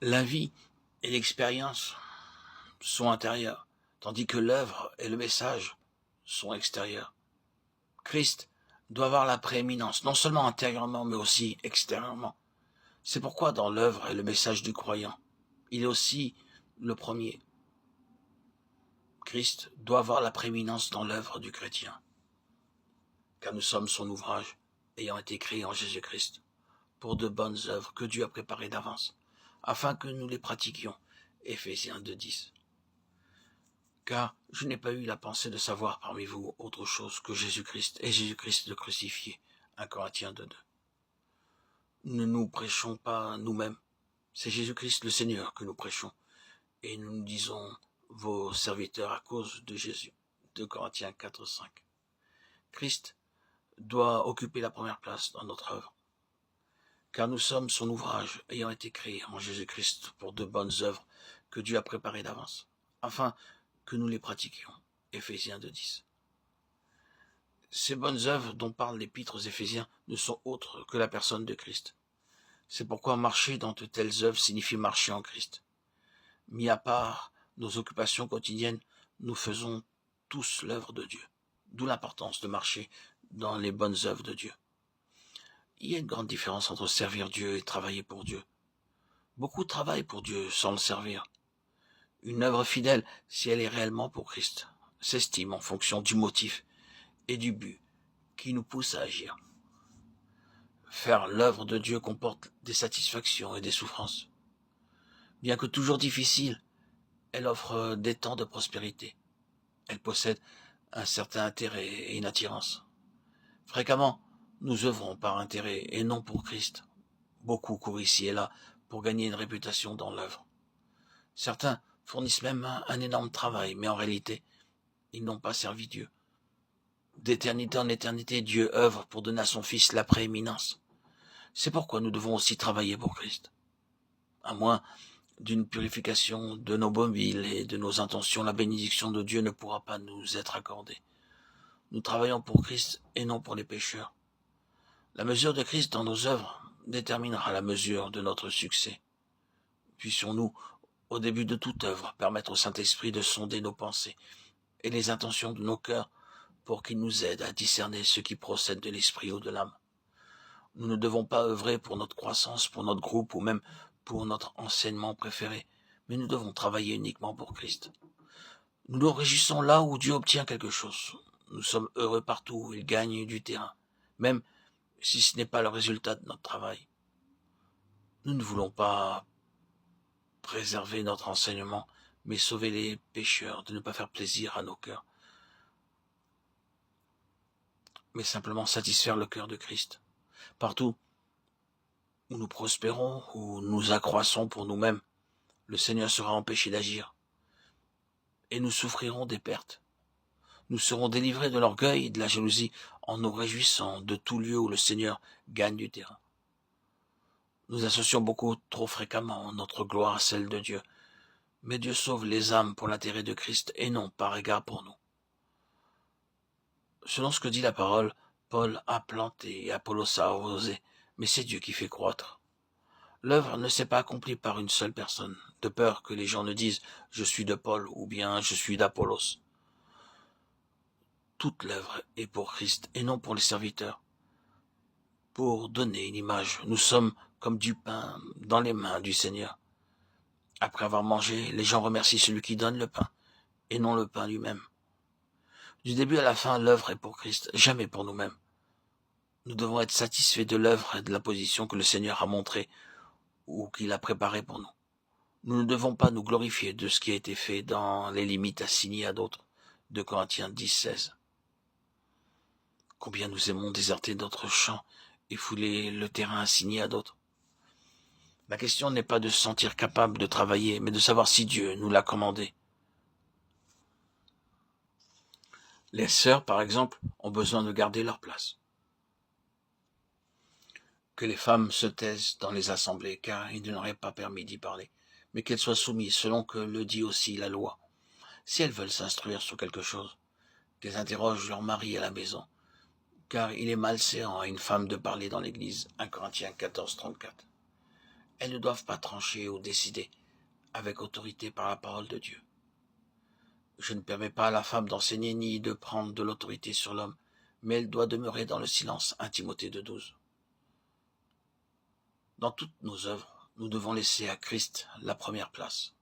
La vie et l'expérience sont intérieures, tandis que l'œuvre et le message sont extérieurs. Christ doit avoir la prééminence, non seulement intérieurement, mais aussi extérieurement. C'est pourquoi dans l'œuvre et le message du croyant, il est aussi le premier. Christ doit avoir la prééminence dans l'œuvre du chrétien, car nous sommes son ouvrage, ayant été créés en Jésus-Christ, pour de bonnes œuvres que Dieu a préparées d'avance, afin que nous les pratiquions. Éphésiens 2:10. Car je n'ai pas eu la pensée de savoir parmi vous autre chose que Jésus-Christ et Jésus-Christ le crucifié. 1 Corinthiens 2:2. Nous ne nous prêchons pas nous-mêmes, c'est Jésus-Christ le Seigneur que nous prêchons, et nous nous disons vos serviteurs à cause de Jésus. 2 Corinthiens 4:5. Christ doit occuper la première place dans notre œuvre, car nous sommes son ouvrage, ayant été créés en Jésus-Christ pour de bonnes œuvres que Dieu a préparées d'avance, afin que nous les pratiquions. Éphésiens 2:10. Ces bonnes œuvres dont parlent l'épître aux Éphésiens ne sont autres que la personne de Christ. C'est pourquoi marcher dans de telles œuvres signifie marcher en Christ. Mis à part nos occupations quotidiennes, nous faisons tous l'œuvre de Dieu. D'où l'importance de marcher dans les bonnes œuvres de Dieu. Il y a une grande différence entre servir Dieu et travailler pour Dieu. Beaucoup travaillent pour Dieu sans le servir. Une œuvre fidèle, si elle est réellement pour Christ, s'estime en fonction du motif et du but qui nous pousse à agir. Faire l'œuvre de Dieu comporte des satisfactions et des souffrances. Bien que toujours difficile, elle offre des temps de prospérité. Elle possède un certain intérêt et une attirance. Fréquemment, nous œuvrons par intérêt et non pour Christ. Beaucoup courent ici et là pour gagner une réputation dans l'œuvre. Certains fournissent même un énorme travail, mais en réalité, ils n'ont pas servi Dieu. D'éternité en éternité, Dieu œuvre pour donner à son Fils la prééminence. C'est pourquoi nous devons aussi travailler pour Christ. À moins d'une purification de nos mobiles et de nos intentions, la bénédiction de Dieu ne pourra pas nous être accordée. Nous travaillons pour Christ et non pour les pécheurs. La mesure de Christ dans nos œuvres déterminera la mesure de notre succès. Puissions-nous, au début de toute œuvre, permettre au Saint-Esprit de sonder nos pensées et les intentions de nos cœurs pour qu'il nous aide à discerner ce qui procède de l'esprit ou de l'âme. Nous ne devons pas œuvrer pour notre croissance, pour notre groupe ou même pour notre enseignement préféré, mais nous devons travailler uniquement pour Christ. Nous nous réjouissons là où Dieu obtient quelque chose. Nous sommes heureux partout où il gagne du terrain, même si ce n'est pas le résultat de notre travail. Nous ne voulons pas préserver notre enseignement, mais sauver les pécheurs, de ne pas faire plaisir à nos cœurs, mais simplement satisfaire le cœur de Christ. Partout où nous prospérons, où nous accroissons pour nous-mêmes, le Seigneur sera empêché d'agir, et nous souffrirons des pertes. Nous serons délivrés de l'orgueil et de la jalousie en nous réjouissant de tout lieu où le Seigneur gagne du terrain. Nous associons beaucoup trop fréquemment notre gloire à celle de Dieu, mais Dieu sauve les âmes pour l'intérêt de Christ et non par égard pour nous. Selon ce que dit la parole, Paul a planté et Apollos a arrosé, mais c'est Dieu qui fait croître. L'œuvre ne s'est pas accomplie par une seule personne, de peur que les gens ne disent « je suis de Paul » ou bien « je suis d'Apollos ». Toute l'œuvre est pour Christ et non pour les serviteurs. Pour donner une image, nous sommes comme du pain dans les mains du Seigneur. Après avoir mangé, les gens remercient celui qui donne le pain, et non le pain lui-même. Du début à la fin, l'œuvre est pour Christ, jamais pour nous-mêmes. Nous devons être satisfaits de l'œuvre et de la position que le Seigneur a montrée ou qu'il a préparée pour nous. Nous ne devons pas nous glorifier de ce qui a été fait dans les limites assignées à d'autres. 2 Corinthiens 10:16. Combien nous aimons déserter notre champ et fouler le terrain assigné à d'autres. La question n'est pas de se sentir capable de travailler, mais de savoir si Dieu nous l'a commandé. Les sœurs, par exemple, ont besoin de garder leur place. Que les femmes se taisent dans les assemblées, car il ne leur est pas permis d'y parler, mais qu'elles soient soumises selon que le dit aussi la loi. Si elles veulent s'instruire sur quelque chose, qu'elles interrogent leur mari à la maison, car il est malséant à une femme de parler dans l'église. 1 Corinthiens 14:34. elles ne doivent pas trancher ou décider avec autorité par la parole de Dieu. Je ne permets pas à la femme d'enseigner ni de prendre de l'autorité sur l'homme, mais elle doit demeurer dans le silence. 1 Timothée 2,12. Dans toutes nos œuvres, nous devons laisser à Christ la première place.